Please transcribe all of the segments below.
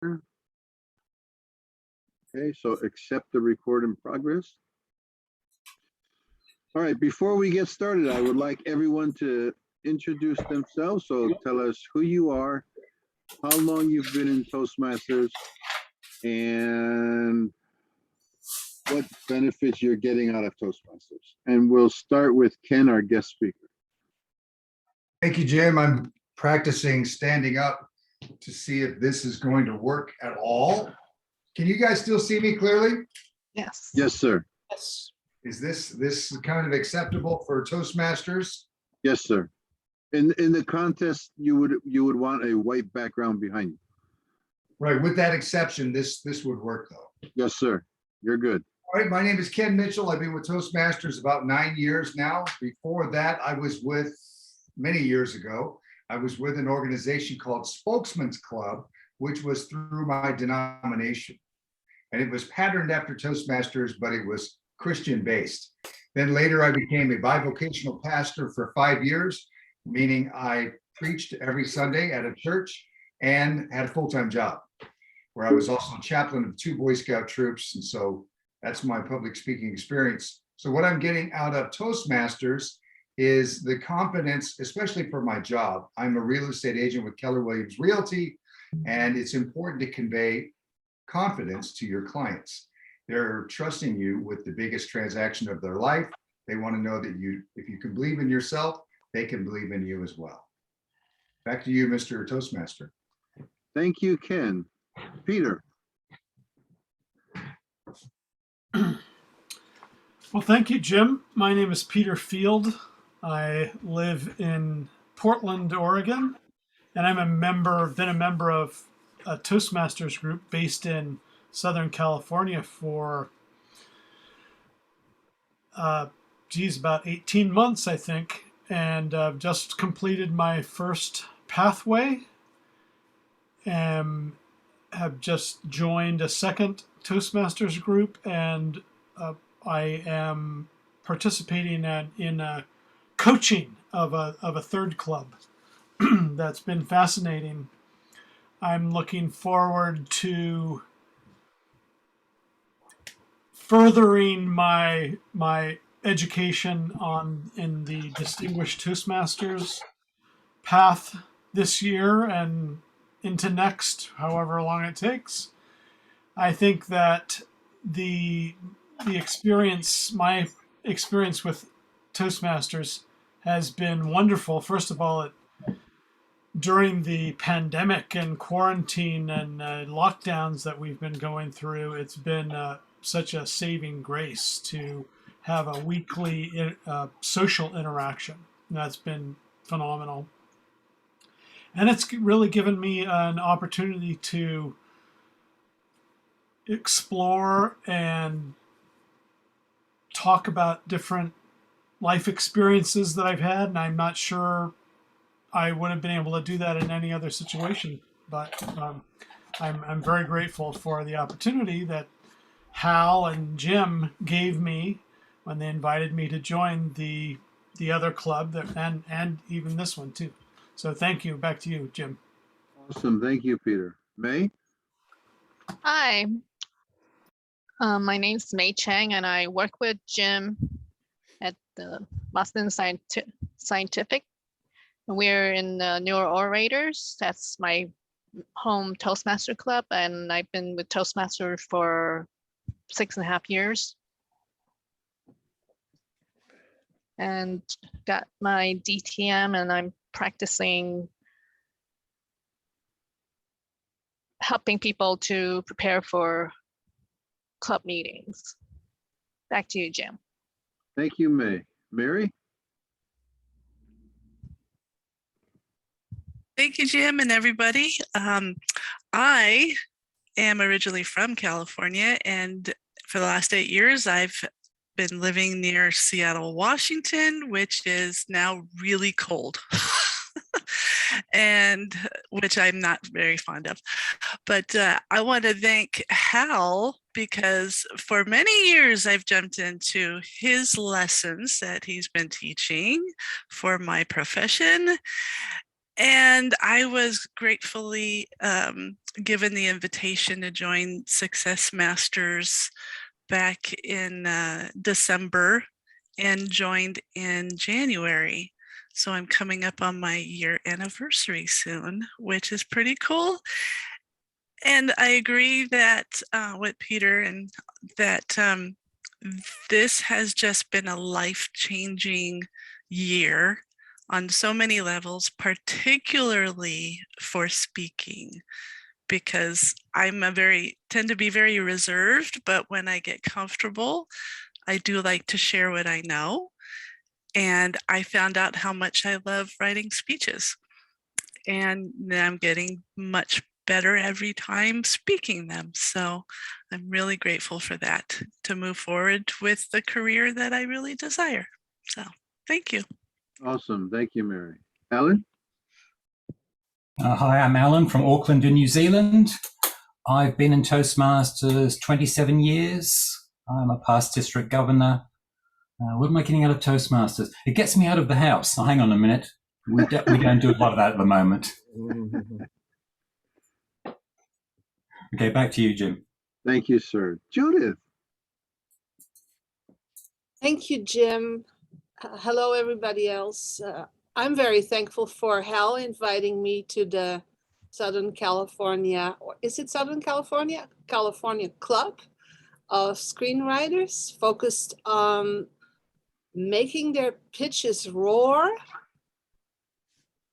Okay, so accept the record in progress. All right, before we get started, I would like everyone to introduce themselves. So tell us who you are, how long you've been in Toastmasters, and what benefits you're getting out of Toastmasters. And we'll start with Ken, our guest speaker. Thank you, Jim. I'm practicing standing up to see if this is going to work at all. Can you guys still see me clearly? Yes. Yes, sir. Yes. Is this kind of acceptable for Toastmasters? Yes, sir. In the contest, you would want a white background behind you. Right, with that exception, this would work though. Yes, sir. You're good. All right, my name is Ken Mitchell. I've been with Toastmasters about 9 years now. Before that, I was with, many years ago, I was with an organization called Spokesman's Club, which was through my denomination. And it was patterned after Toastmasters, but it was Christian based. Then later I became a bivocational pastor for 5 years, meaning I preached every Sunday at a church and had a full-time job where I was also chaplain of 2 Boy Scout troops. And so that's my public speaking experience. So what I'm getting out of Toastmasters is the confidence, especially for my job. I'm a real estate agent with Keller Williams Realty, and it's important to convey confidence to your clients. They're trusting you with the biggest transaction of their life. They want to know that if you can believe in yourself, they can believe in you as well. Back to you, Mr. Toastmaster. Thank you, Ken. Peter. Well, thank you, Jim. My name is Peter Field. I live in Portland, Oregon, and I'm been a member of a Toastmasters group based in Southern California for, about 18 months, I think, and just completed my first pathway and have just joined a second Toastmasters group, and I am participating in a coaching of a third club. That's been fascinating. I'm looking forward to furthering my education in the Distinguished Toastmasters path this year and into next, however long it takes. I think that my experience with Toastmasters has been wonderful. First of all, during the pandemic and quarantine and lockdowns that we've been going through, it's been such a saving grace to have a weekly social interaction. That's been phenomenal. And it's really given me an opportunity to explore and talk about different life experiences that I've had, and I'm not sure I would have been able to do that in any other situation. But I'm very grateful for the opportunity that Hal and Jim gave me when they invited me to join the other club and even this one too. So thank you. Back to you, Jim. Awesome. Thank you, Peter. May? Hi. My name is May Chang, and I work with Jim at the Boston Scientific. We're in Neuro Orators. That's my home Toastmaster club, and I've been with Toastmasters for 6.5 years. And got my DTM, and I'm practicing helping people to prepare for club meetings. Back to you, Jim. Thank you, May. Mary? Thank you, Jim, and everybody. I am originally from California, and for the last 8 years, I've been living near Seattle, Washington, which is now really cold. And which I'm not very fond of. But I want to thank Hal, because for many years I've jumped into his lessons that he's been teaching for my profession. And I was gratefully given the invitation to join Success Masters back in December and joined in January. So I'm coming up on my year anniversary soon, which is pretty cool. And I agree that with Peter and that this has just been a life-changing year on so many levels, particularly for speaking, because tend to be very reserved, but when I get comfortable, I do like to share what I know. And I found out how much I love writing speeches. And I'm getting much better every time speaking them. So I'm really grateful for that, to move forward with the career that I really desire. So thank you. Awesome. Thank you, Mary. Alan? Hi, I'm Alan from Auckland in New Zealand. I've been in Toastmasters 27 years. I'm a past district governor. What am I getting out of Toastmasters? It gets me out of the house. Now, hang on a minute. We don't do a lot of that at the moment. Okay, back to you, Jim. Thank you, sir. Judith? Thank you, Jim. Hello, everybody else. I'm very thankful for Hal inviting me to the Southern California, or is it Southern California? California Club of Screenwriters, focused on making their pitches roar.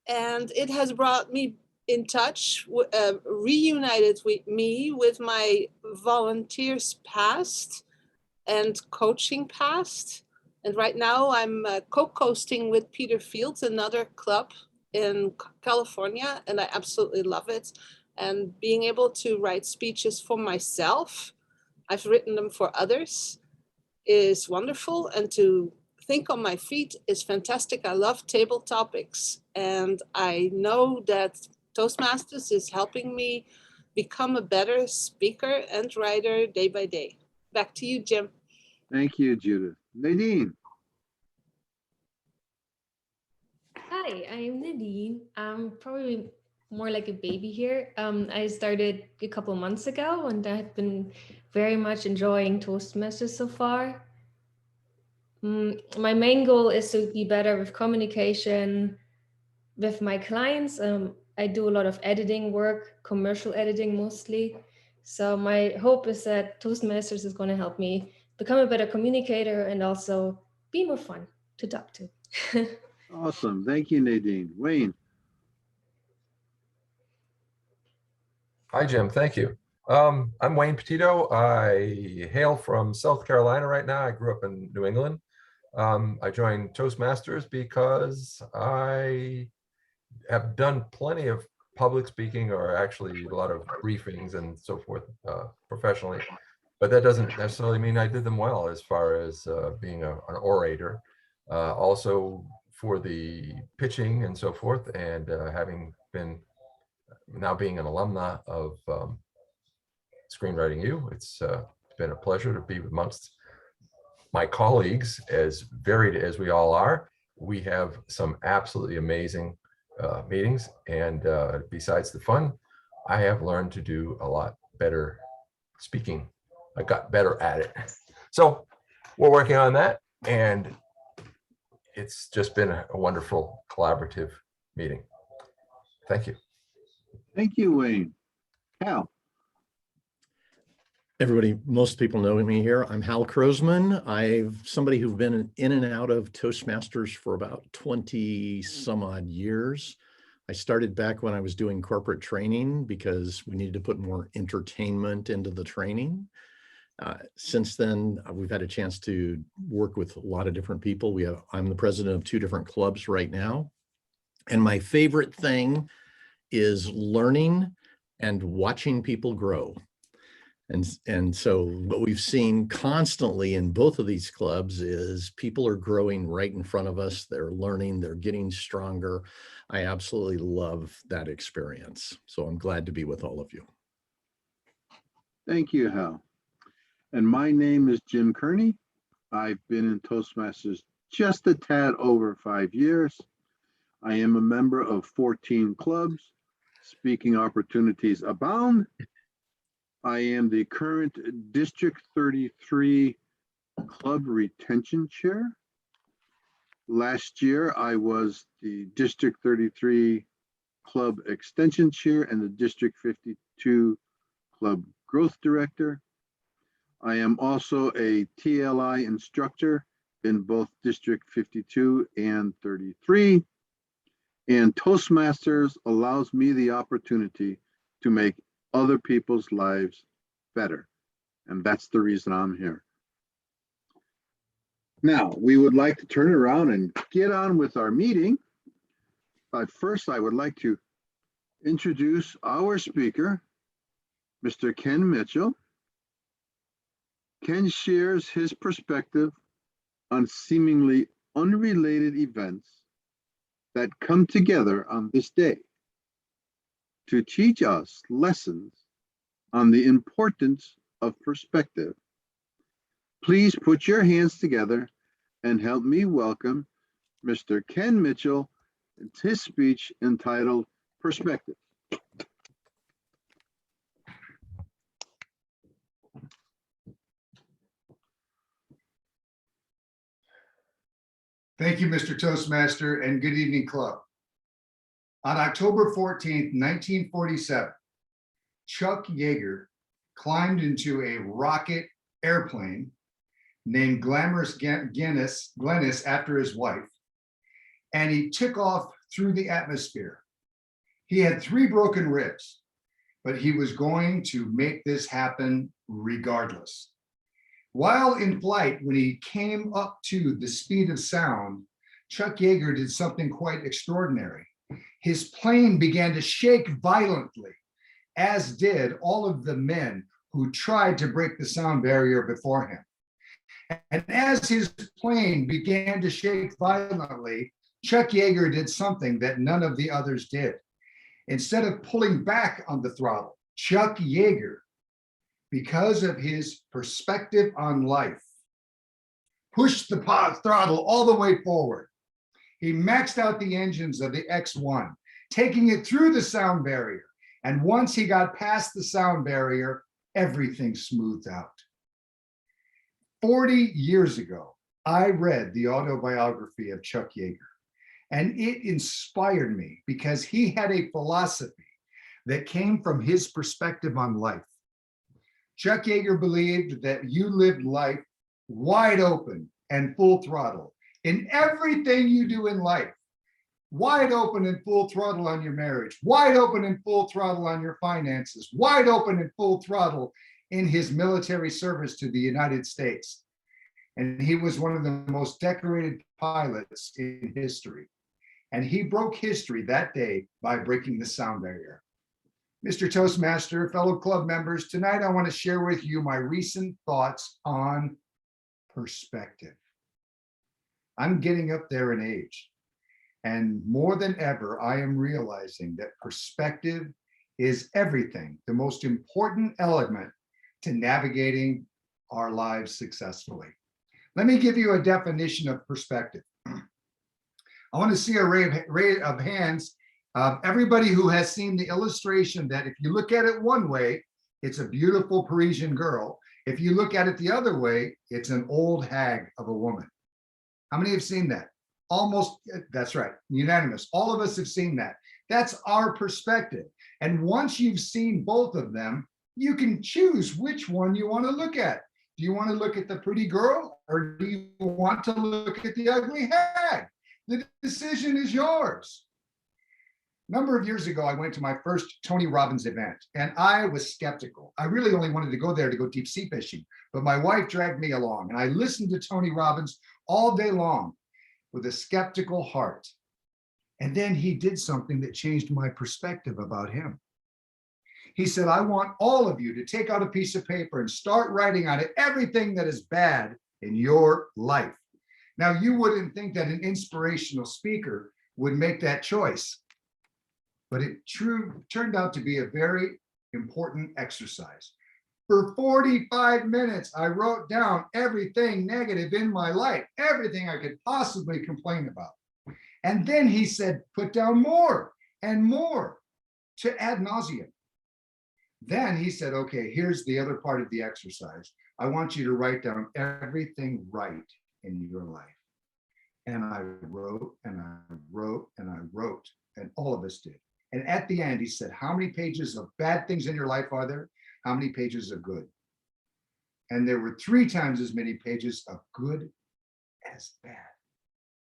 And it has brought me in touch, reunited with me with my volunteers past and coaching past. And right now I'm co-coasting with Peter Fields, another club in California, and I absolutely love it. And being able to write speeches for myself, I've written them for others, is wonderful. And to think on my feet is fantastic. I love table topics, and I know that Toastmasters is helping me become a better speaker and writer day by day. Back to you, Jim. Thank you, Judith. Nadine? Hi, I'm Nadine. I'm probably more like a baby here. I started a couple months ago, and I've been very much enjoying Toastmasters so far. My main goal is to be better with communication with my clients. I do a lot of editing work, commercial editing mostly. So my hope is that Toastmasters is going to help me become a better communicator and also be more fun to talk to. Awesome. Thank you, Nadine. Wayne? Hi, Jim. Thank you. I'm Wayne Petito. I hail from South Carolina right now. I grew up in New England. I joined Toastmasters because I have done plenty of public speaking, or actually a lot of briefings and so forth professionally, but that doesn't necessarily mean I did them well as far as being an orator. Also for the pitching and so forth, and having been now being an alumna of Screenwriting U, it's been a pleasure to be amongst my colleagues, as varied as we all are. We have some absolutely amazing meetings, and besides the fun, I have learned to do a lot better speaking. I got better at it. So we're working on that, and it's just been a wonderful collaborative meeting. Thank you. Thank you, Wayne. Hal? Everybody, most people know me here. I'm Hal Krosman. I'm somebody who's been in and out of Toastmasters for about 20 some odd years. I started back when I was doing corporate training because we needed to put more entertainment into the training. Since then, we've had a chance to work with a lot of different people. I'm the president of 2 different clubs right now. And my favorite thing is learning and watching people grow. And so what we've seen constantly in both of these clubs is people are growing right in front of us. They're learning, they're getting stronger. I absolutely love that experience. So I'm glad to be with all of you. Thank you, Hal. And my name is Jim Kearney. I've been in Toastmasters just a tad over 5 years. I am a member of 14 clubs. Speaking opportunities abound. I am the current District 33 Club Retention Chair. Last year, I was the District 33 Club Extension Chair and the District 52 Club Growth Director. I am also a TLI instructor in both District 52 and 33. And Toastmasters allows me the opportunity to make other people's lives better. And that's the reason I'm here. Now, we would like to turn around and get on with our meeting. But first, I would like to introduce our speaker, Mr. Ken Mitchell. Ken shares his perspective on seemingly unrelated events that come together on this day to teach us lessons on the importance of perspective. Please put your hands together and help me welcome Mr. Ken Mitchell and his speech entitled Perspective. Thank you, Mr. Toastmaster, and good evening, club. On October 14th, 1947, Chuck Yeager climbed into a rocket airplane named Glamorous Glennis after his wife, and he took off through the atmosphere. He had 3 broken ribs, but he was going to make this happen regardless. While in flight, when he came up to the speed of sound, Chuck Yeager did something quite extraordinary. His plane began to shake violently, as did all of the men who tried to break the sound barrier before him. And as his plane began to shake violently, Chuck Yeager did something that none of the others did. Instead of pulling back on the throttle, Chuck Yeager, because of his perspective on life, pushed the throttle all the way forward. He maxed out the engines of the X1, taking it through the sound barrier. And once he got past the sound barrier, everything smoothed out. 40 years ago, I read the autobiography of Chuck Yeager, and it inspired me because he had a philosophy that came from his perspective on life. Chuck Yeager believed that you lived life wide open and full throttle in everything you do in life. Wide open and full throttle on your marriage, wide open and full throttle on your finances, wide open and full throttle in his military service to the United States. And he was one of the most decorated pilots in history. And he broke history that day by breaking the sound barrier. Mr. Toastmaster, fellow club members, tonight I want to share with you my recent thoughts on perspective. I'm getting up there in age, and more than ever, I am realizing that perspective is everything, the most important element to navigating our lives successfully. Let me give you a definition of perspective. I want to see a ray of hands. Everybody who has seen the illustration that if you look at it one way, it's a beautiful Parisian girl. If you look at it the other way, it's an old hag of a woman. How many have seen that? Almost, that's right, unanimous. All of us have seen that. That's our perspective. And once you've seen both of them, you can choose which one you want to look at. Do you want to look at the pretty girl, or do you want to look at the ugly hag? The decision is yours. A number of years ago, I went to my first Tony Robbins event, and I was skeptical. I really only wanted to go there to go deep sea fishing, but my wife dragged me along, and I listened to Tony Robbins all day long with a skeptical heart. And then he did something that changed my perspective about him. He said, I want all of you to take out a piece of paper and start writing on it everything that is bad in your life. Now, you wouldn't think that an inspirational speaker would make that choice, but it turned out to be a very important exercise. For 45 minutes, I wrote down everything negative in my life, everything I could possibly complain about. And then he said, put down more and more to ad nauseum. Then he said, okay, here's the other part of the exercise. I want you to write down everything right in your life. And I wrote and I wrote and I wrote, and all of us did. And at the end, he said, how many pages of bad things in your life are there? How many pages of good? And there were 3 times as many pages of good as bad.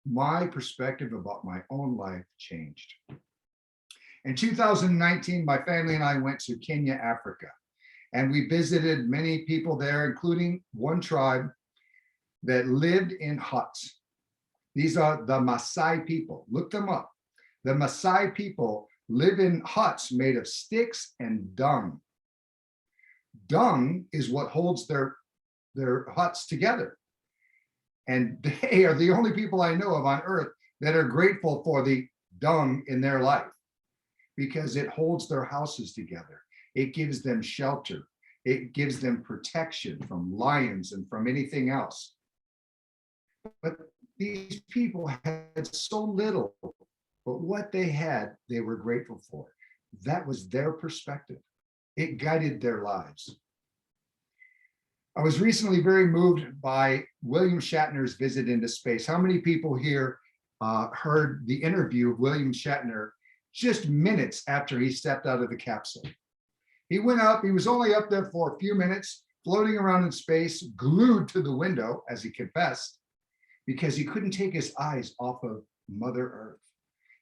My perspective about my own life changed. In 2019, my family and I went to Kenya, Africa, and we visited many people there, including one tribe that lived in huts. These are the Maasai people. Look them up. The Maasai people live in huts made of sticks and dung. Dung is what holds their huts together. And they are the only people I know of on earth that are grateful for the dung in their life, because it holds their houses together. It gives them shelter. It gives them protection from lions and from anything else. But these people had so little, but what they had, they were grateful for. That was their perspective. It guided their lives. I was recently very moved by William Shatner's visit into space. How many people here heard the interview of William Shatner just minutes after he stepped out of the capsule? He went up, he was only up there for a few minutes, floating around in space, glued to the window, as he confessed, because he couldn't take his eyes off of Mother Earth.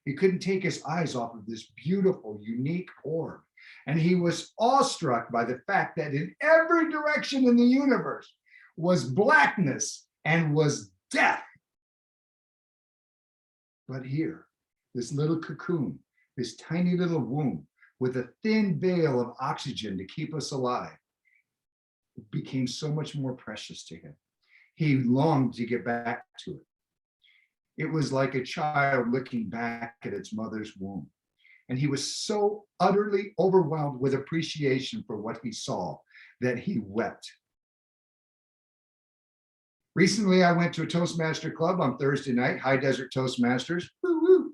He couldn't take his eyes off of this beautiful, unique orb. And he was awestruck by the fact that in every direction in the universe was blackness and was death. But here, this little cocoon, this tiny little womb with a thin veil of oxygen to keep us alive, became so much more precious to him. He longed to get back to it. It was like a child looking back at its mother's womb. And he was so utterly overwhelmed with appreciation for what he saw that he wept. Recently, I went to a Toastmaster club on Thursday night, High Desert Toastmasters. Woo-woo.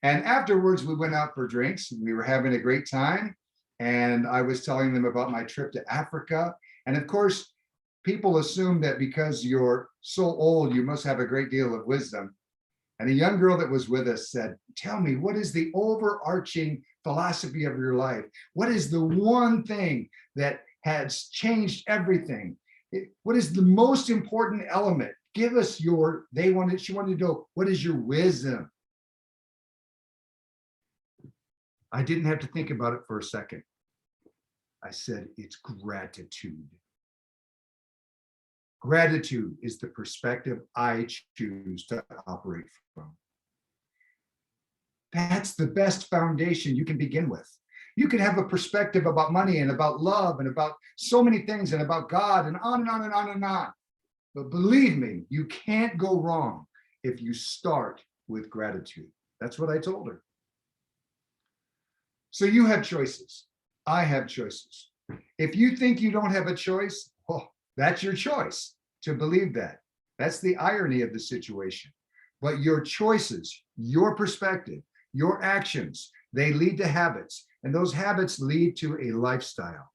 And afterwards, we went out for drinks. We were having a great time. And I was telling them about my trip to Africa. And of course, people assume that because you're so old, you must have a great deal of wisdom. And a young girl that was with us said, tell me, what is the overarching philosophy of your life? What is the one thing that has changed everything? What is the most important element? Give us she wanted to know, what is your wisdom? I didn't have to think about it for a second. I said, it's gratitude. Gratitude is the perspective I choose to operate from. That's the best foundation you can begin with. You can have a perspective about money and about love and about so many things and about God and on and on and on and on. But believe me, you can't go wrong if you start with gratitude. That's what I told her. So you have choices. I have choices. If you think you don't have a choice, well, that's your choice to believe that. That's the irony of the situation. But your choices, your perspective, your actions, they lead to habits. And those habits lead to a lifestyle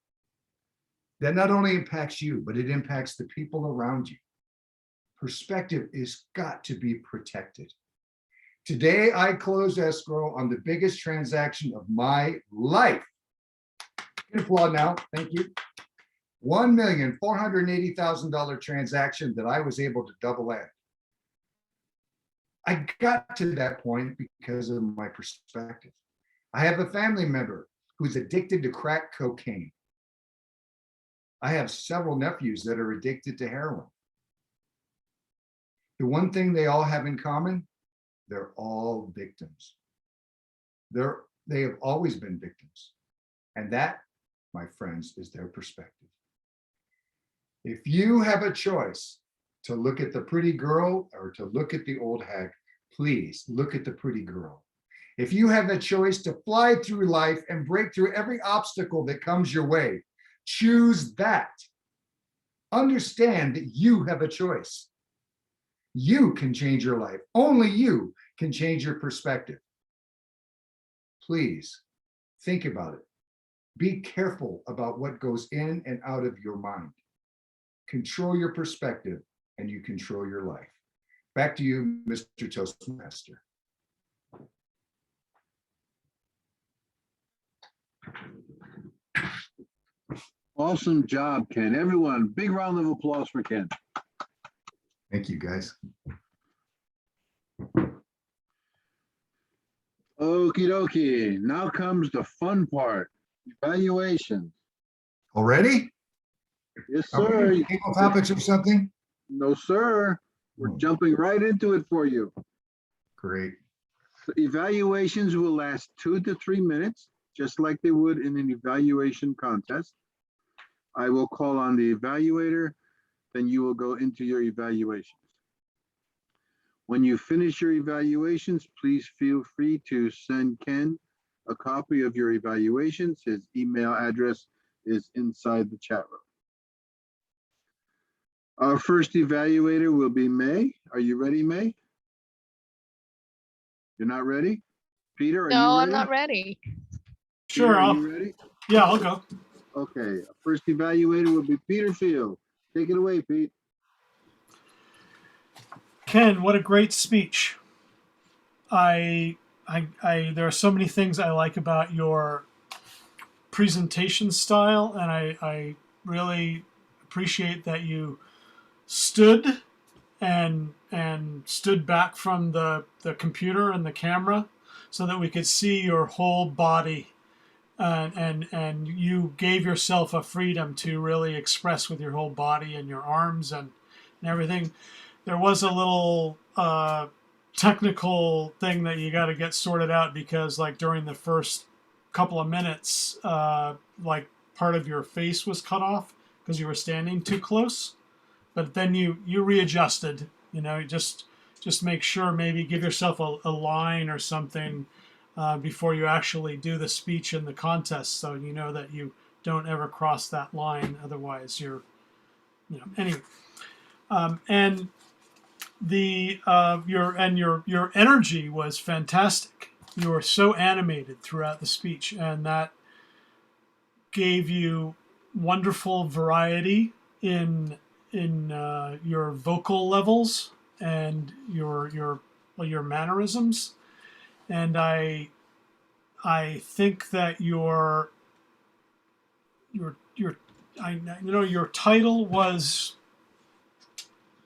that not only impacts you, but it impacts the people around you. Perspective is got to be protected. Today, I closed escrow on the biggest transaction of my life. You can applaud now. Thank you. $1,480,000 transaction that I was able to double end. I got to that point because of my perspective. I have a family member who's addicted to crack cocaine. I have several nephews that are addicted to heroin. The one thing they all have in common, they're all victims. They have always been victims. And that, my friends, is their perspective. If you have a choice to look at the pretty girl or to look at the old hag, please look at the pretty girl. If you have a choice to fly through life and break through every obstacle that comes your way, choose that. Understand that you have a choice. You can change your life. Only you can change your perspective. Please think about it. Be careful about what goes in and out of your mind. Control your perspective and you control your life. Back to you, Mr. Toastmaster. Awesome job, Ken. Everyone, big round of applause for Ken. Thank you, guys. Okie dokie. Now comes the fun part. Evaluation. Already? Yes, Are sir. we equal topics or something? No, sir. We're jumping right into it for you. Great. So evaluations will last 2 to 3 minutes, just like they would in an evaluation contest. I will call on the evaluator, then you will go into your evaluations. When you finish your evaluations, please feel free to send Ken a copy of your evaluations. His email address is inside the chat room. Our first evaluator will be May. Are you ready, May? You're not ready? Peter, are you ready? No, I'm not ready. Sure, Peter, are I'll, you ready? yeah, I'll go. Okay, first evaluator will be Peter Field. Take it away, Pete. Ken, what a great speech. There are so many things I like about your presentation style, and I really appreciate that you stood and stood back from the computer and the camera so that we could see your whole body, and you gave yourself a freedom to really express with your whole body and your arms and everything. There was a little technical thing that you got to get sorted out, because like during the first couple of minutes, like part of your face was cut off because you were standing too close. But then you readjusted, you know, just make sure, maybe give yourself a line or something before you actually do the speech in the contest, so you know that you don't ever cross that line. Otherwise you're, you know, anyway. And the your energy was fantastic. You were so animated throughout the speech, and that gave you wonderful variety in your vocal levels and your mannerisms. And I think that your title was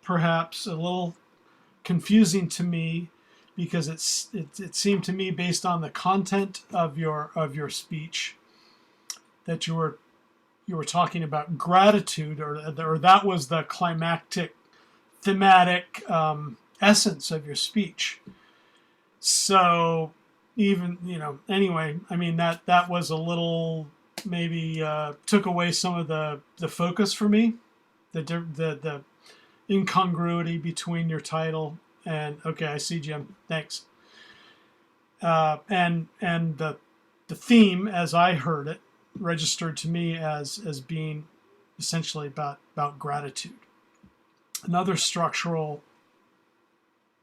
perhaps a little confusing to me, because it seemed to me, based on the content of your speech, that you were talking about gratitude, or that was the climactic thematic essence of your speech. So even, you know, anyway, I mean, that was a little, maybe took away some of the focus for me, the incongruity between your title and, okay, I see, Jim, thanks. And the theme, as I heard it, registered to me as being essentially about gratitude. Another structural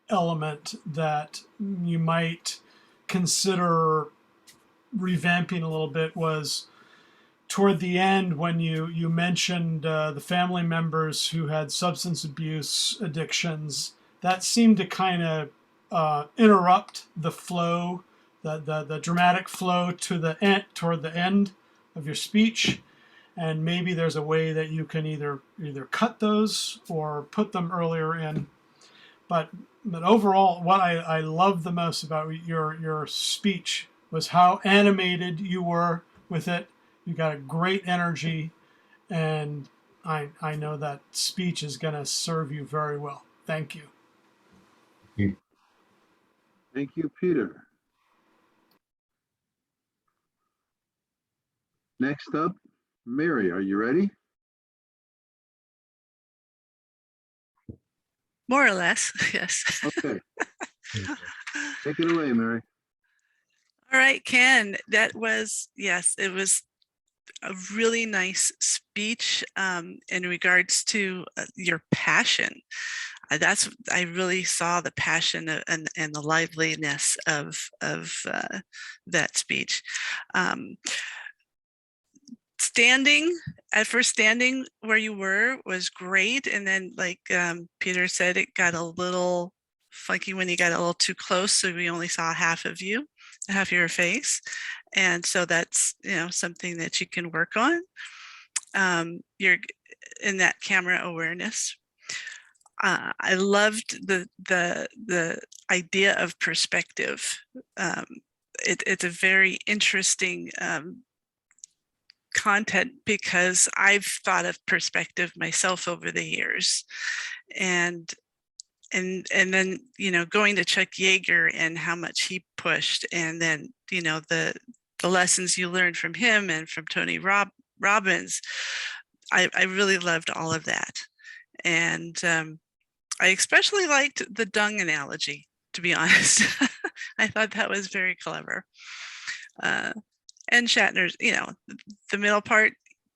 element that you might consider revamping a little bit was toward the end, when you mentioned the family members who had substance abuse addictions. That seemed to kind of interrupt the flow, the dramatic flow to the end, toward the end of your speech. And maybe there's a way that you can either cut those or put them earlier in. But overall, what I loved the most about your speech was how animated you were with it. You got a great energy, and I know that speech is going to serve you very well. Thank you. Thank you, Peter. Next up, Mary, are you ready? More or less, yes. Okay. Take it away, Mary. All right, Ken, that was, yes, it was a really nice speech in regards to your passion. I really saw the passion and the liveliness of that speech. Standing where you were was great, and then like Peter said, it got a little funky when you got a little too close, so we only saw half of you, half your face, and so that's something that you can work on. You're in that camera awareness. I loved the idea of perspective. It's a very interesting content, because I've thought of perspective myself over the years, and then going to Chuck Yeager and how much he pushed, and then the lessons you learned from him and from Tony Robbins. I really loved all of that, and I especially liked the dung analogy, to be honest. I thought that was very clever. And Shatner's, the middle part,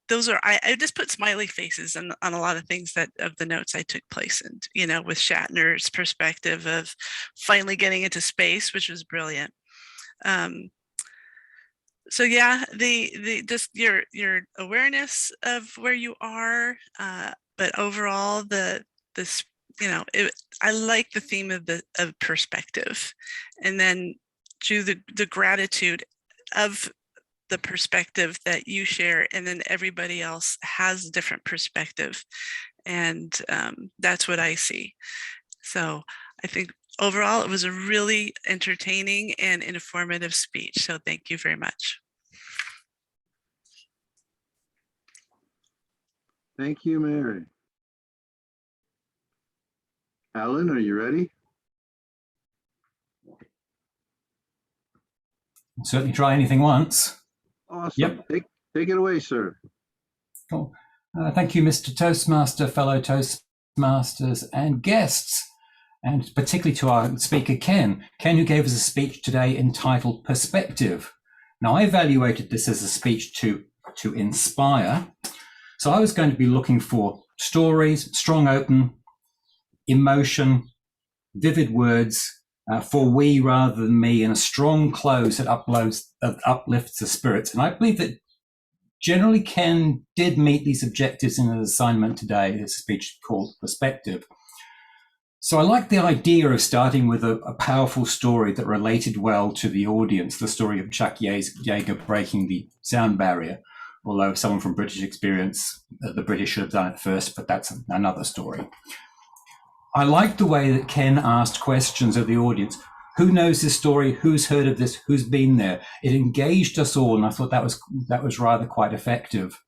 those are, I just put smiley faces on a lot of things of the notes I took place in, with Shatner's perspective of finally getting into space, which was brilliant. So yeah, just your awareness of where you are, but overall I like the theme of perspective, and then the gratitude of the perspective that you share, and then everybody else has a different perspective, and that's what I see. So I think overall it was a really entertaining and informative speech, so thank you very much. Thank you, Mary. Alan, are you ready? Certainly try anything once. Awesome. Yep. Take it away, sir. Cool. Thank you, Mr. Toastmaster, fellow Toastmasters and guests, and particularly to our speaker, Ken, who gave us a speech today entitled Perspective. Now, I evaluated this as a speech to inspire. So I was going to be looking for stories, strong open, emotion, vivid words, for we rather than me, and a strong close that uplifts the spirits. And I believe that generally Ken did meet these objectives in his assignment today, his speech called Perspective. So I like the idea of starting with a powerful story that related well to the audience, the story of Chuck Yeager breaking the sound barrier. Although someone from British experience, the British should have done it first, but that's another story. I liked the way that Ken asked questions of the audience. Who knows this story? Who's heard of this? Who's been there? It engaged us all, and I thought that was rather quite effective.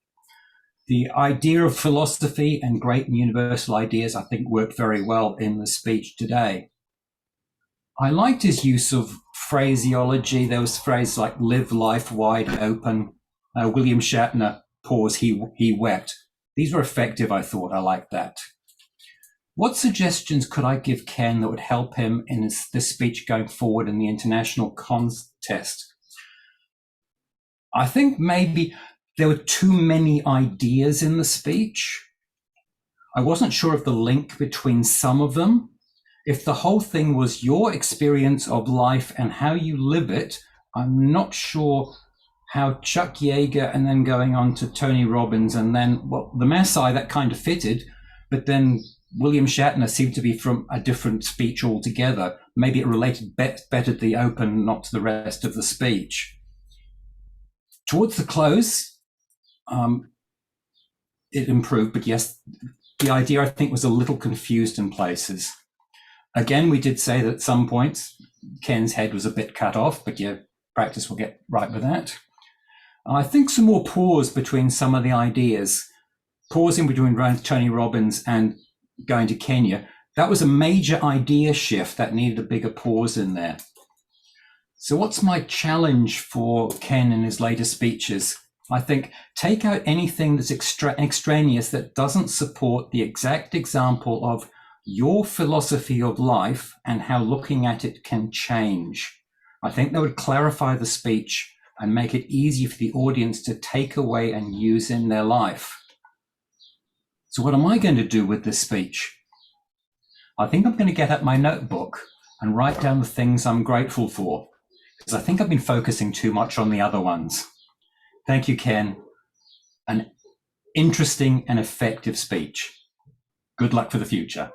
The idea of philosophy and great and universal ideas, I think, worked very well in the speech today. I liked his use of phraseology. There was phrases like live life wide open. William Shatner, pause, he wept. These were effective, I thought. I liked that. What suggestions could I give Ken that would help him in this speech going forward in the international contest? I think maybe there were too many ideas in the speech. I wasn't sure of the link between some of them. If the whole thing was your experience of life and how you live it, I'm not sure how Chuck Yeager and then going on to Tony Robbins and then, well, the Maasai, that kind of fitted, but then William Shatner seemed to be from a different speech altogether. Maybe it related better to the open, not to the rest of the speech. Towards the close, it improved, but yes, the idea I think was a little confused in places. Again, we did say that at some points Ken's head was a bit cut off, but yeah, practice will get right with that. I think some more pause between some of the ideas, pausing between Tony Robbins and going to Kenya. That was a major idea shift that needed a bigger pause in there. So what's my challenge for Ken in his later speeches? I think take out anything that's extraneous that doesn't support the exact example of your philosophy of life and how looking at it can change. I think that would clarify the speech and make it easy for the audience to take away and use in their life. So what am I going to do with this speech? I think I'm going to get out my notebook and write down the things I'm grateful for, because I think I've been focusing too much on the other ones. Thank you, Ken. An interesting and effective speech. Good luck for the future,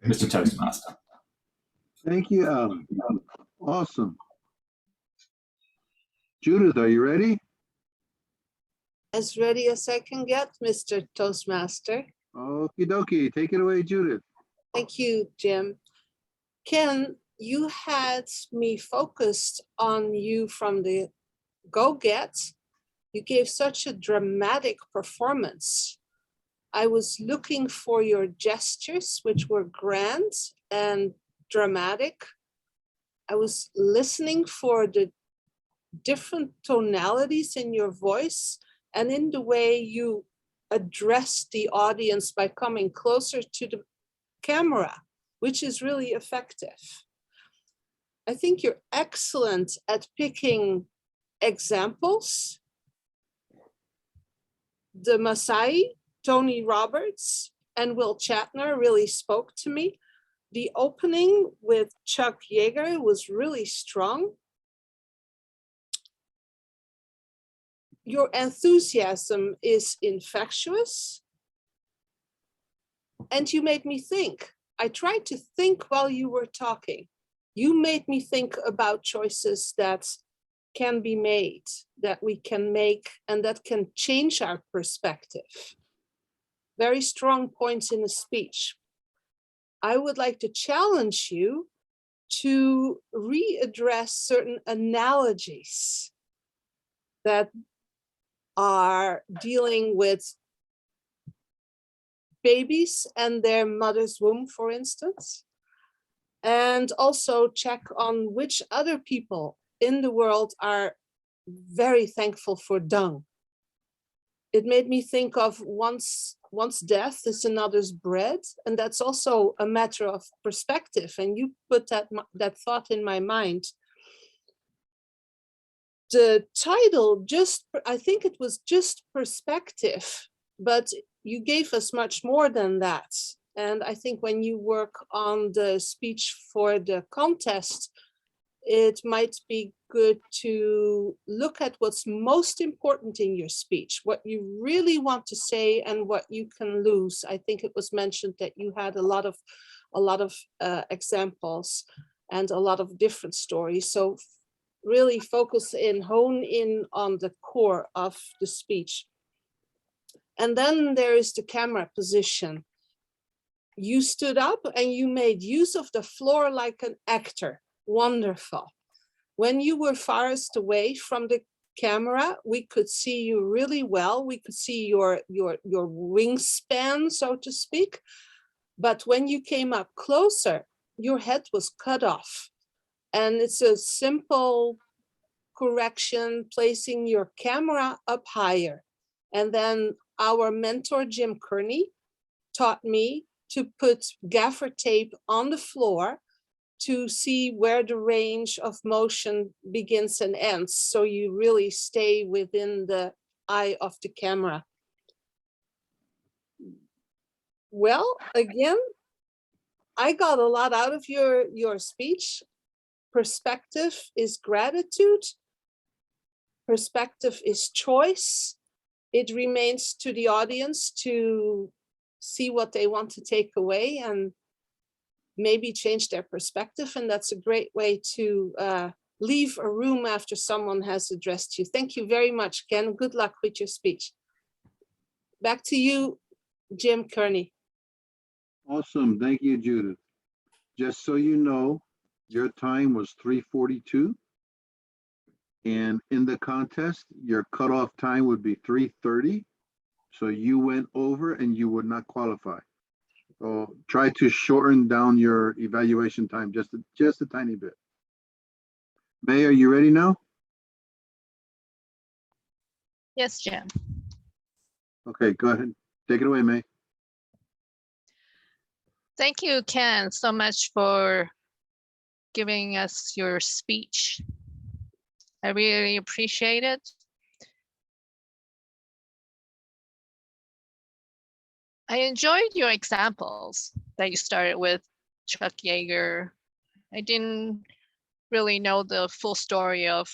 Mr. Toastmaster. Thank you, Alan. Awesome. Judith, are you ready? As ready as I can get, Mr. Toastmaster. Okie dokie. Take it away, Judith. Thank you, Jim. Ken, you had me focused on you from the go-get. You gave such a dramatic performance. I was looking for your gestures, which were grand and dramatic. I was listening for the different tonalities in your voice and in the way you addressed the audience by coming closer to the camera, which is really effective. I think you're excellent at picking examples. The Maasai, Tony Roberts, and Will Shatner really spoke to me. The opening with Chuck Yeager was really strong. Your enthusiasm is infectious. And you made me think. I tried to think while you were talking. You made me think about choices that can be made, that we can make, and that can change our perspective. Very strong points in the speech. I would like to challenge you to readdress certain analogies that are dealing with babies and their mother's womb, for instance, and also check on which other people in the world are very thankful for dung. It made me think of once death is another's bread, and that's also a matter of perspective. And you put that thought in my mind. The title, I think it was just perspective, but you gave us much more than that. And I think when you work on the speech for the contest, it might be good to look at what's most important in your speech, what you really want to say and what you can lose. I think it was mentioned that you had a lot of examples and a lot of different stories. So really hone in on the core of the speech. And then there is the camera position. You stood up and you made use of the floor like an actor. Wonderful. When you were farthest away from the camera, we could see you really well. We could see your wingspan, so to speak. But when you came up closer, your head was cut off. And it's a simple correction, placing your camera up higher. And then our mentor, Jim Kearney, taught me to put gaffer tape on the floor to see where the range of motion begins and ends. So you really stay within the eye of the camera. Well, again, I got a lot out of your speech. Perspective is gratitude. Perspective is choice. It remains to the audience to see what they want to take away and maybe change their perspective. And that's a great way to leave a room after someone has addressed you. Thank you very much, Ken. Good luck with your speech. Back to you, Jim Kearney. Awesome. Thank you, Judith. Just so you know, your time was 3:42. And in the contest, your cutoff time would be 3:30. So you went over and you would not qualify. So try to shorten down your evaluation time just a tiny bit. May, are you ready now? Yes, Jim. Okay, go ahead. Take it away, May. Thank you, Ken, so much for giving us your speech. I really appreciate it. I enjoyed your examples that you started with Chuck Yeager. I didn't really know the full story of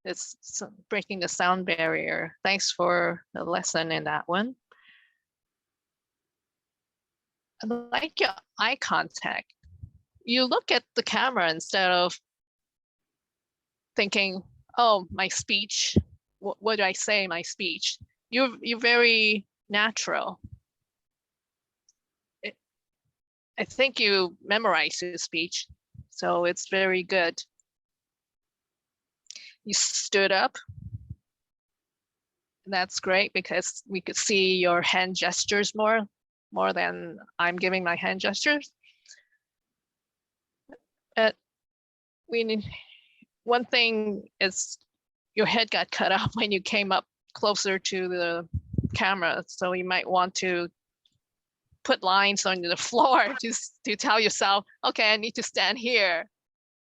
this breaking the sound barrier. Thanks for the lesson in that one. I like your eye contact. You look at the camera instead of thinking, oh, my speech, what do I say in my speech? You're very natural. I think you memorize your speech, so it's very good. You stood up. That's great because we could see your hand gestures more than I'm giving my hand gestures. One thing is your head got cut off when you came up closer to the camera, so you might want to put lines on the floor just to tell yourself, okay, I need to stand here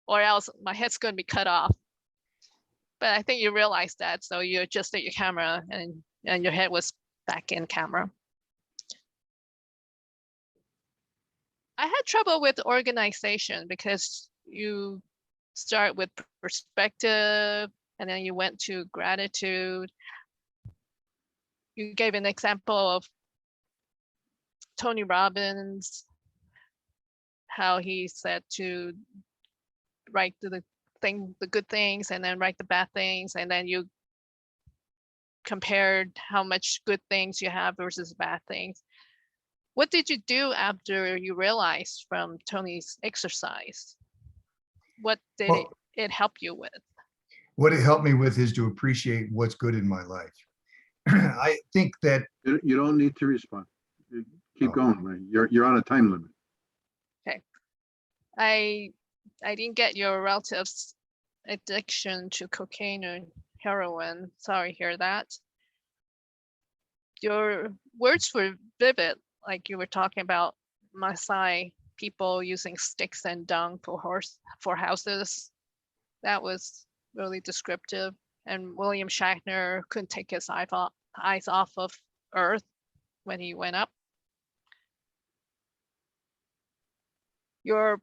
or else my head's going to be cut off. But I think you realize that, so you adjusted your camera and your head was back in camera. I had trouble with organization because you start with perspective and then you went to gratitude. You gave an example of Tony Robbins, how he said to write the good things and then write the bad things, and then you compared how much good things you have versus bad things. What did you do after you realized from Tony's exercise? What did it help you with? What it helped me with is to appreciate what's good in my life. I think that You don't need to respond. Keep going, man. You're on a time limit. Okay. I didn't get your relative's addiction to cocaine or heroin. Sorry to hear that. Your words were vivid, like you were talking about Maasai people using sticks and dung for houses. That was really descriptive. And William Shatner couldn't take his eyes off of Earth when he went up. Your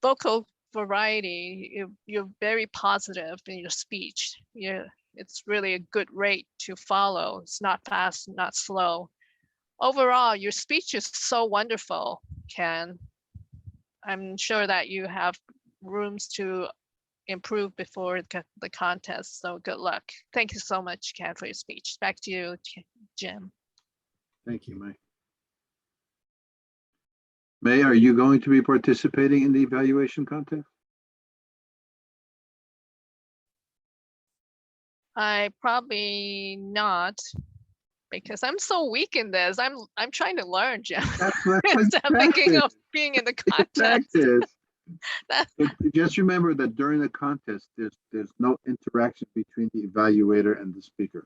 vocal variety, you're very positive in your speech. It's really a good rate to follow. It's not fast, not slow. Overall, your speech is so wonderful, Ken. I'm sure that you have rooms to improve before the contest, so good luck. Thank you so much, Ken, for your speech. Back to you, Jim. Thank you, May. May, are you going to be participating in the evaluation contest? I probably not, because I'm so weak in this. I'm trying to learn, Jim. Instead of thinking of being in the contest. But just remember that during the contest, there's no interaction between the evaluator and the speaker.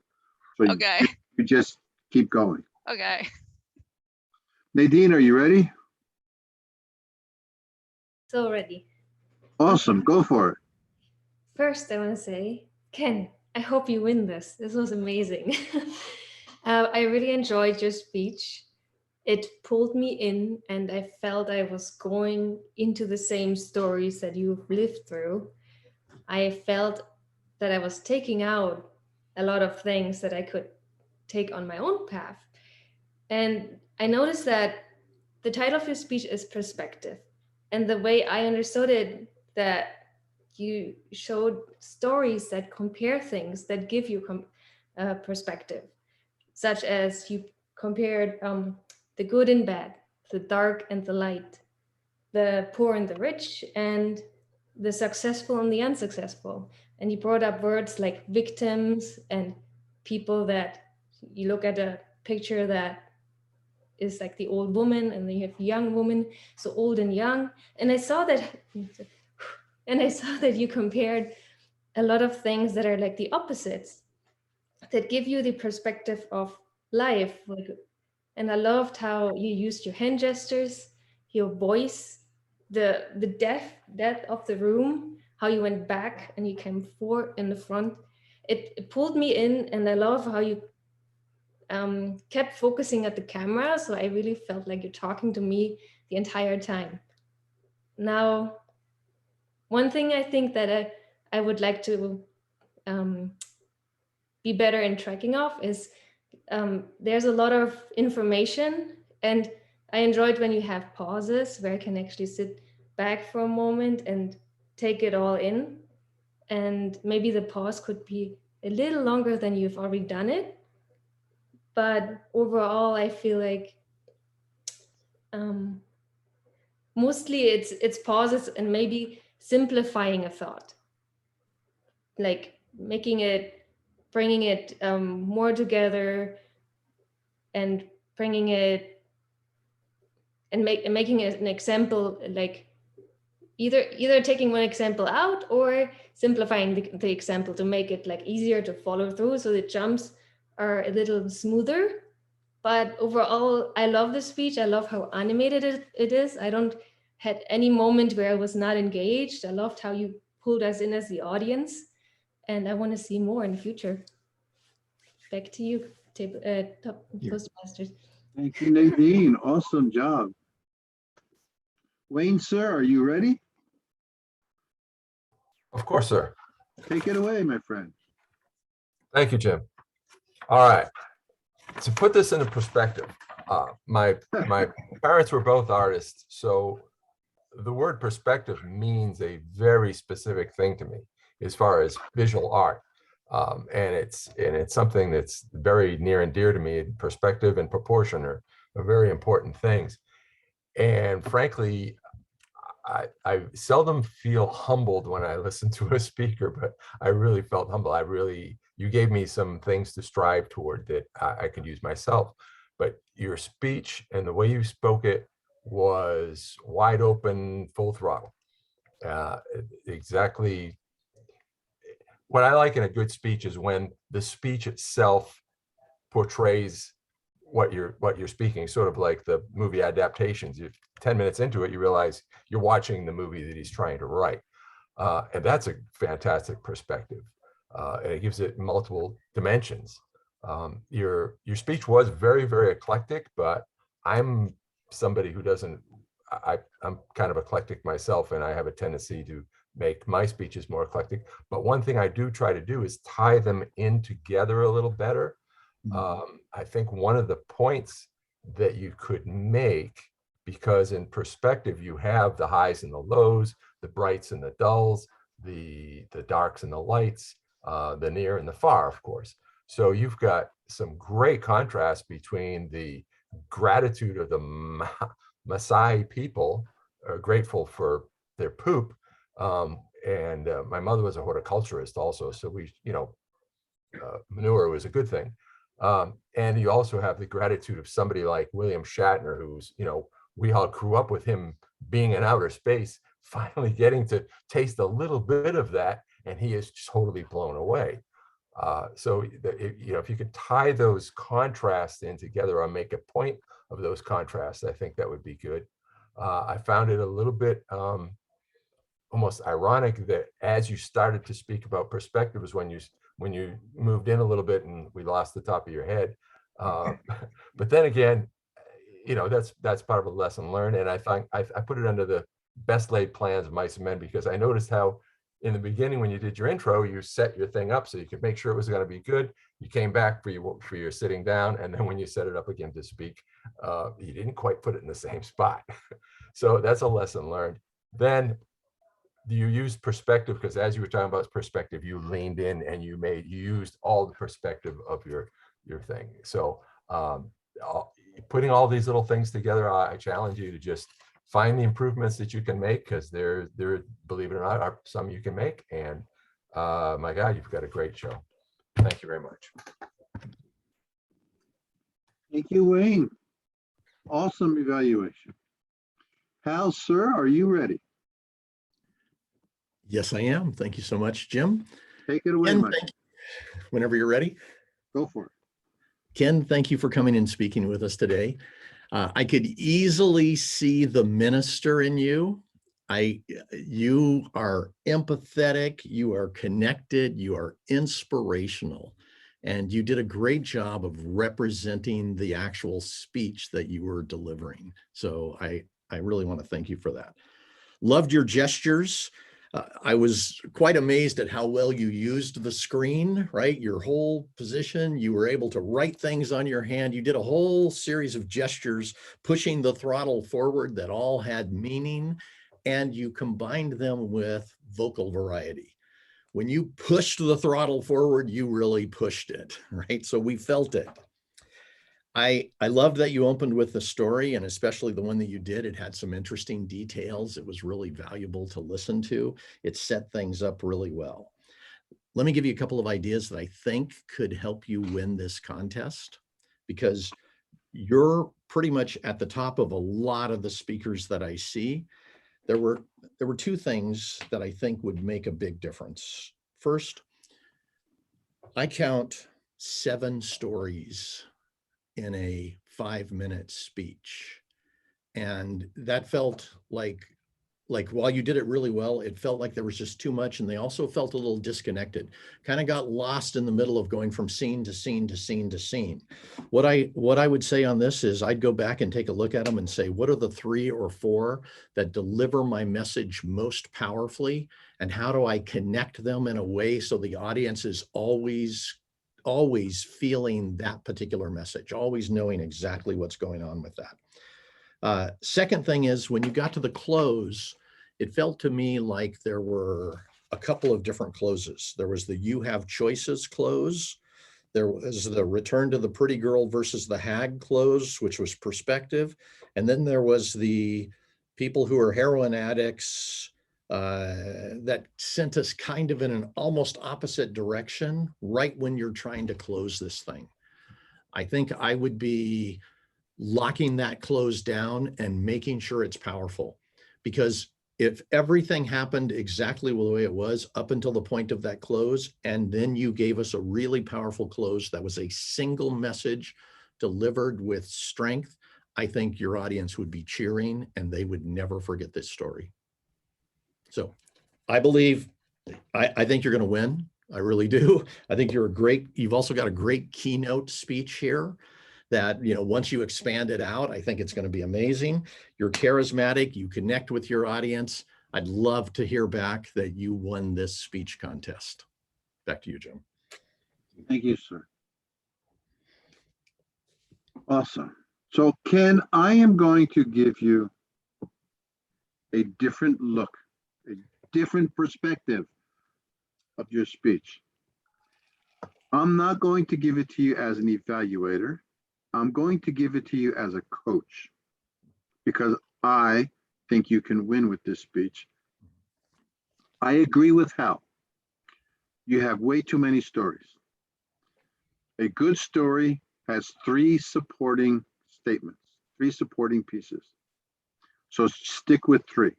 So Okay. you just keep going. Okay. Nadine, are you ready? So ready. Awesome, go for it. First, I want to say, Ken, I hope you win this. This was amazing. I really enjoyed your speech. It pulled me in and I felt I was going into the same stories that you've lived through. I felt that I was taking out a lot of things that I could take on my own path. And I noticed that the title of your speech is Perspective. And the way I understood it, that you showed stories that compare things, that give you perspective, such as you compared the good and bad, the dark and the light, the poor and the rich, and the successful and the unsuccessful. And you brought up words like victims and people that you look at a picture that is like the old woman, and then you have young woman, so old and young. And I saw that you compared a lot of things that are like the opposites, that give you the perspective of life. And I loved how you used your hand gestures, your voice, the depth of the room, how you went back and you came forward in the front. It pulled me in, and I love how you kept focusing at the camera. So I really felt like you're talking to me the entire time. Now, one thing I think that I would like to be better in tracking off is there's a lot of information, and I enjoyed when you have pauses where I can actually sit back for a moment and take it all in. And maybe the pause could be a little longer than you've already done it. But overall, I feel like mostly it's pauses and maybe simplifying a thought, like bringing it more together and bringing it and making it an example, like either taking one example out or simplifying the example to make it like easier to follow through, so the jumps are a little smoother. But overall, I love the speech. I love how animated it is. I don't had any moment where I was not engaged. I loved how you pulled us in as the audience, and I want to see more in the future. Back to you, Toastmasters. Thank you, Nadine. Awesome job. Wayne, sir, are you ready? Of course, sir. Take it away, my friend. Thank you, Jim. All right. To put this into perspective, my parents were both artists, so the word perspective means a very specific thing to me as far as visual art, and it's something that's very near and dear to me. Perspective and proportion are very important things, and frankly, I seldom feel humbled when I listen to a speaker, but I really felt humble. You gave me some things to strive toward that I could use myself. But your speech and the way you spoke it was wide open, full throttle. Exactly what I like in a good speech is when the speech itself portrays what you're speaking, sort of like the movie adaptations. 10 minutes into it, you realize you're watching the movie that he's trying to write. And that's a fantastic perspective. And it gives it multiple dimensions. Your speech was very, very eclectic, but I'm somebody who doesn't, I'm kind of eclectic myself, and I have a tendency to make my speeches more eclectic. But one thing I do try to do is tie them in together a little better. I think one of the points that you could make, because in perspective, you have the highs and the lows, the brights and the dulls, the darks and the lights, the near and the far, of course. So you've got some great contrast between the gratitude of the Maasai people, are grateful for their poop. And my mother was a horticulturist also. So manure was a good thing. And you also have the gratitude of somebody like William Shatner, who's, we all grew up with him being in outer space, finally getting to taste a little bit of that, and he is totally blown away. So if you could tie those contrasts in together or make a point of those contrasts, I think that would be good. I found it a little bit almost ironic that as you started to speak about perspective is when you moved in a little bit and we lost the top of your head. But then again, that's part of a lesson learned. And I think I put it under the best laid plans of mice and men, because I noticed how in the beginning, when you did your intro, you set your thing up so you could make sure it was going to be good. You came back for your sitting down. And then when you set it up again to speak, you didn't quite put it in the same spot. So that's a lesson learned. Then you used perspective, because as you were talking about perspective, you leaned in and you used all the perspective of your thing. So putting all these little things together, I challenge you to just find the improvements that you can make, because there, believe it or not, are some you can make. And my God, you've got a great show. Thank you very much. Thank you, Wayne. Awesome evaluation. Hal, sir, are you ready? Yes, I am. Thank you so much, Jim. Take it away, Ken, Mike. whenever you're ready. Go for it. Ken, thank you for coming and speaking with us today. I could easily see the minister in you. You are empathetic, you are connected, you are inspirational, and you did a great job of representing the actual speech that you were delivering. So I really want to thank you for that. Loved your gestures. I was quite amazed at how well you used the screen, right? Your whole position, you were able to write things on your hand. You did a whole series of gestures, pushing the throttle forward that all had meaning, and you combined them with vocal variety. When you pushed the throttle forward, you really pushed it, right? So we felt it. I loved that you opened with the story, and especially the one that you did. It had some interesting details. It was really valuable to listen to. It set things up really well. Let me give you a couple of ideas that I think could help you win this contest, because you're pretty much at the top of a lot of the speakers that I see. There were two things that I think would make a big difference. First, I count 7 stories in a 5-minute speech. And that felt like while you did it really well, it felt like there was just too much, and they also felt a little disconnected, kind of got lost in the middle of going from scene to scene to scene to scene. What I would say on this is I'd go back and take a look at them and say, what are the 3 or 4 that deliver my message most powerfully? And how do I connect them in a way so the audience is always feeling that particular message, always knowing exactly what's going on with that. Second thing is, when you got to the close, it felt to me like there were a couple of different closes. There was the "You Have Choices" close. There was the "Return to the Pretty Girl versus the Hag" close, which was perspective. And then there was the "People who are heroin addicts," that sent us kind of in an almost opposite direction right when you're trying to close this thing. I think I would be locking that close down and making sure it's powerful, because if everything happened exactly the way it was up until the point of that close, and then you gave us a really powerful close that was a single message delivered with strength, I think your audience would be cheering and they would never forget this story. So I believe, I think you're going to win. I really do. I think you've also got a great keynote speech here that, once you expand it out, I think it's going to be amazing. You're charismatic, you connect with your audience. I'd love to hear back that you won this speech contest. Back to you, Jim. Thank you, sir. Awesome. So Ken, I am going to give you a different look, a different perspective of your speech. I'm not going to give it to you as an evaluator. I'm going to give it to you as a coach, because I think you can win with this speech. I agree with Hal. You have way too many stories. A good story has 3 supporting statements, 3 supporting pieces. So stick with 3.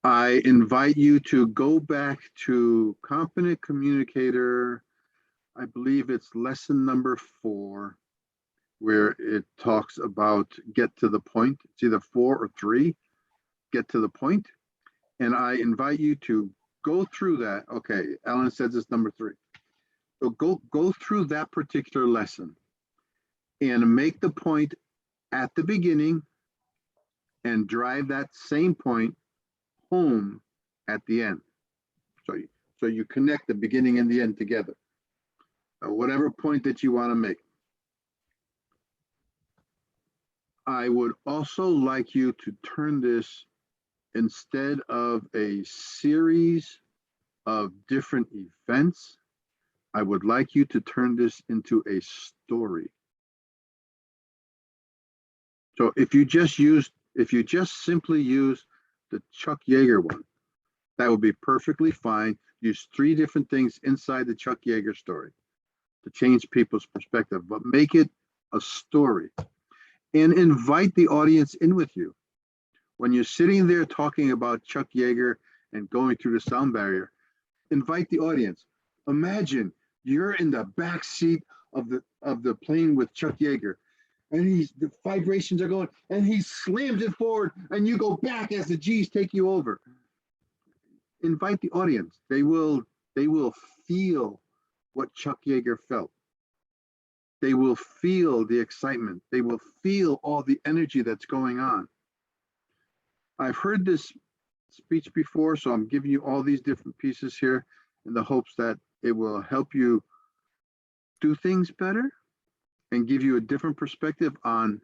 I invite you to go back to Competent Communicator. I believe it's lesson number 4, where it talks about get to the point. It's either 4 or 3, get to the point. And I invite you to go through that. Okay, Ellen says it's number 3. So go through that particular lesson and make the point at the beginning and drive that same point home at the end. So you connect the beginning and the end together. Whatever point that you want to make. I would also like you to turn this, instead of a series of different events, I would like you to turn this into a story. So if you just simply use the Chuck Yeager one, that would be perfectly fine. Use 3 different things inside the Chuck Yeager story to change people's perspective, but make it a story and invite the audience in with you. When you're sitting there talking about Chuck Yeager and going through the sound barrier, invite the audience. Imagine you're in the back seat of the plane with Chuck Yeager, and the vibrations are going, and he slams it forward, and you go back as the G's take you over. Invite the audience. They will feel what Chuck Yeager felt. They will feel the excitement. They will feel all the energy that's going on. I've heard this speech before, so I'm giving you all these different pieces here in the hopes that it will help you do things better and give you a different perspective on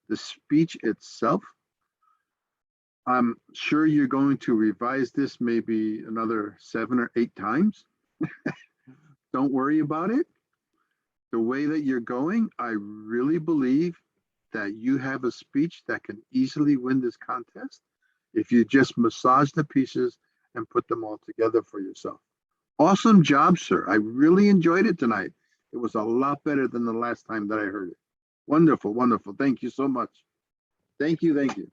the speech itself. I'm sure you're going to revise this maybe another 7 or 8 times. Don't worry about it. The way that you're going, I really believe that you have a speech that can easily win this contest if you just massage the pieces and put them all together for yourself. Awesome job, sir. I really enjoyed it tonight. It was a lot better than the last time that I heard it. Wonderful, wonderful. Thank you so much. Thank you, thank you.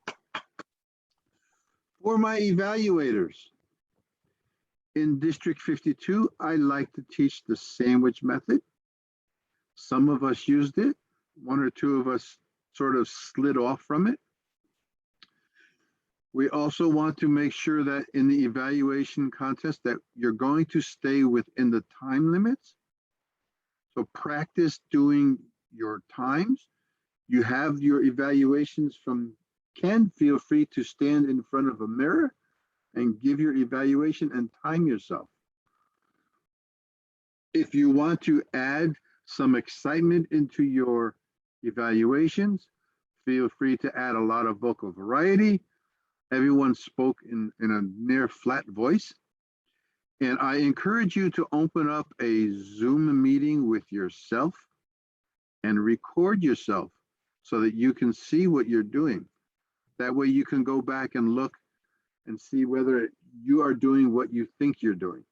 For my evaluators, in District 52, I like to teach the sandwich method. Some of us used it. 1 or 2 of us sort of slid off from it. We also want to make sure that in the evaluation contest that you're going to stay within the time limits. So practice doing your times. You have your evaluations from Ken. Feel free to stand in front of a mirror and give your evaluation and time yourself. If you want to add some excitement into your evaluations, feel free to add a lot of vocal variety. Everyone spoke in a near flat voice. And I encourage you to open up a Zoom meeting with yourself and record yourself so that you can see what you're doing. That way you can go back and look and see whether you are doing what you think you're doing.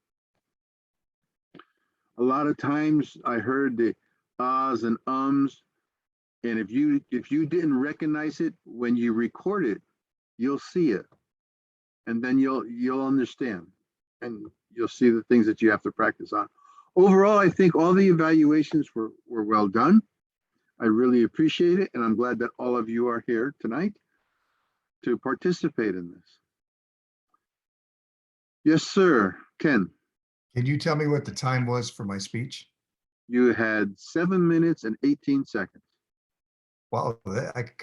A lot of times I heard the ahs and ums, and if you didn't recognize it when you record it, you'll see it, and then you'll understand, and you'll see the things that you have to practice on. Overall, I think all the evaluations were well done. I really appreciate it, and I'm glad that all of you are here tonight to participate in this. Yes, sir. Ken, Can you tell me what the time was for my speech? you had 7 minutes and 18 seconds. Wow, I could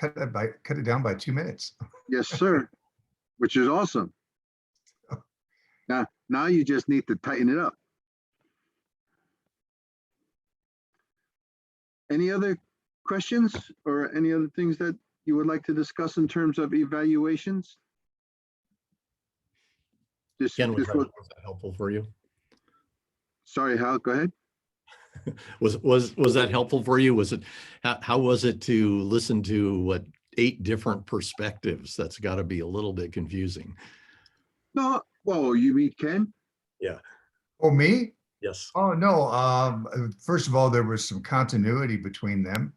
cut it down by 2 minutes. Yes, sir, which is awesome. Now you just need to tighten it up. Any other questions or any other things that you would like to discuss in terms of evaluations? Ken, was that helpful for you? Sorry, Hal, go ahead. Was that helpful for you? Was it, how was it to listen to what 8 different perspectives? That's got to be a little bit confusing. No, whoa, you mean Ken? Yeah. Oh, me? Yes. Oh, no. First of all, there was some continuity between them.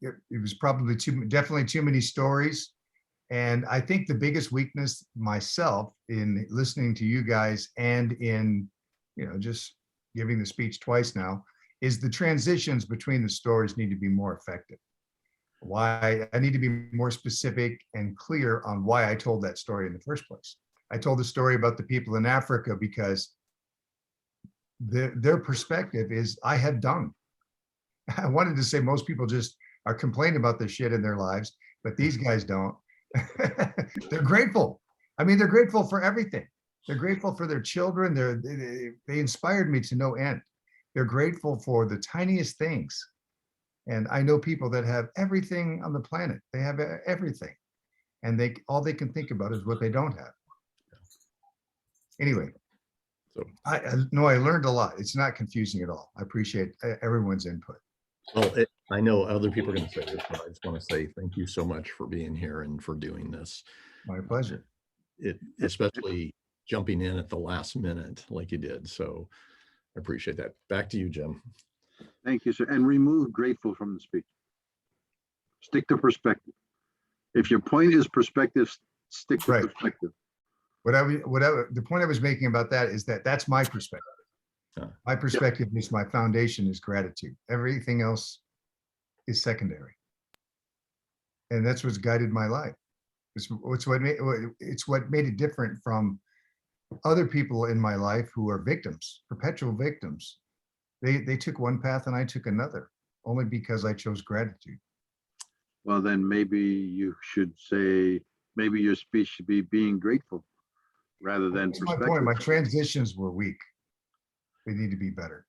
It was probably definitely too many stories. And I think the biggest weakness myself in listening to you guys and in, just giving the speech twice now, is the transitions between the stories need to be more effective. Why I need to be more specific and clear on why I told that story in the first place. I told the story about the people in Africa because their perspective is I have done. I wanted to say most people just are complaining about the shit in their lives, but these guys don't. They're grateful. I mean, they're grateful for everything. They're grateful for their children. They inspired me to no end. They're grateful for the tiniest things. And I know people that have everything on the planet. They have everything. And all they can think about is what they don't have. Anyway, so I learned a lot. It's not confusing at all. I appreciate everyone's input. Well, I know other people are going to say this, but I just want to say thank you so much for being here and for doing this. My pleasure. Especially jumping in at the last minute like you did. So I appreciate that. Back to you, Jim. Thank you, sir. And remove grateful from the speech. Stick to perspective. If your point is perspective, stick to perspective. The point I was making about that is that that's my perspective. My perspective is my foundation is gratitude. Everything else is secondary. And that's what's guided my life. It's what made it different from other people in my life who are victims, perpetual victims. They took one path and I took another. only because I chose gratitude. Well, then maybe you should say, maybe your speech should be being grateful rather than That's my point. My perspective. transitions were weak. They need to be better.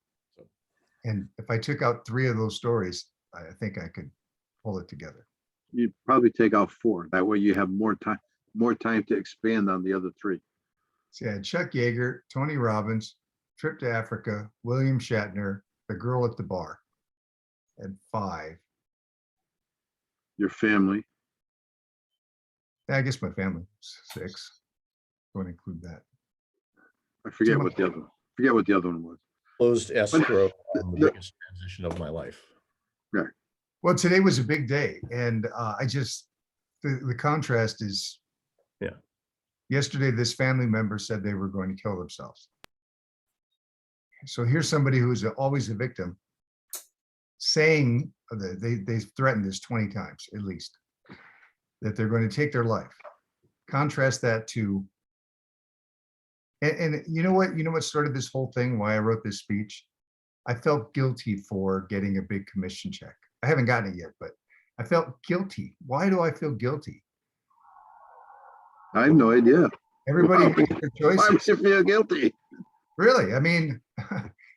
And if I took out 3 of those stories, I think I could pull it together. You'd probably take out 4. That way you have more time to expand on the other 3. So yeah, Chuck Yeager, Tony Robbins, Trip to Africa, William Shatner, The Girl at the Bar. And 5. Your family. I guess my family, 6. Don't include that. I forget Too what the other one was. Closed escrow on the the- biggest transition of my life. Well, today was a big day, and I just the contrast is. Yeah. Yesterday, this family member said they were going to kill themselves. So here's somebody who's always a victim saying that they threatened this 20 times at least, that they're going to take their life. Contrast that to. And you know what started this whole thing, why I wrote this speech? I felt guilty for getting a big commission check. I haven't gotten it yet, but I felt guilty. Why do I feel guilty? I have no idea. Everybody Wow. makes their Why would choices. you feel guilty? Really? I mean,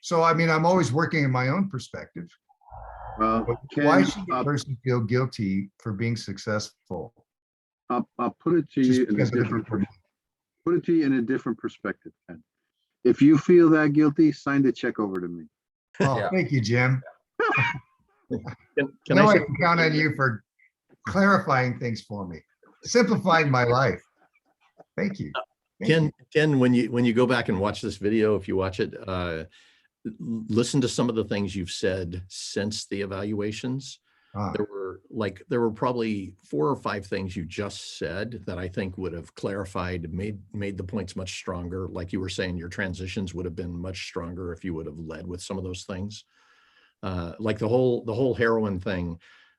so I mean, I'm always working in my own perspective. Well, But why Ken, should a person feel guilty for being successful? I'll put it to Just you in a because other different people- put it to you in a different perspective, Ken. If you feel that guilty, sign the check over to me. Oh, Yeah. thank you, Jim. Can Now I I say, can count on you for clarifying things for me, simplifying my life. Thank you. Thank Ken, when you go back and watch this video, if you watch it, listen to some of the things you've said since the evaluations. Ah, There were probably 4 or 5 things you just said that I think would have clarified, made the points much stronger. Like you were saying, your transitions would have been much stronger if you would have led with some of those things. Like the whole heroin thing,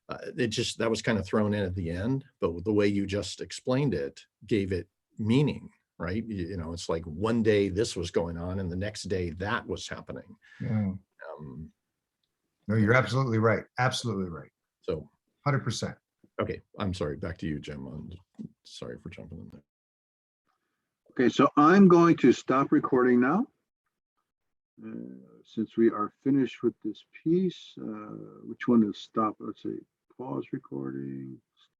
that was kind of thrown in at the end, but the way you just explained it gave it meaning, right? It's like one day this was going on and the next day that was happening. yeah. Um, No, you're absolutely right. Absolutely right. so, 100%. okay, I'm sorry. Back to you, Jim. I'm sorry for jumping in there. Okay, so I'm going to stop recording now. Since we are finished with this piece, which one is stop? Let's see, pause recording.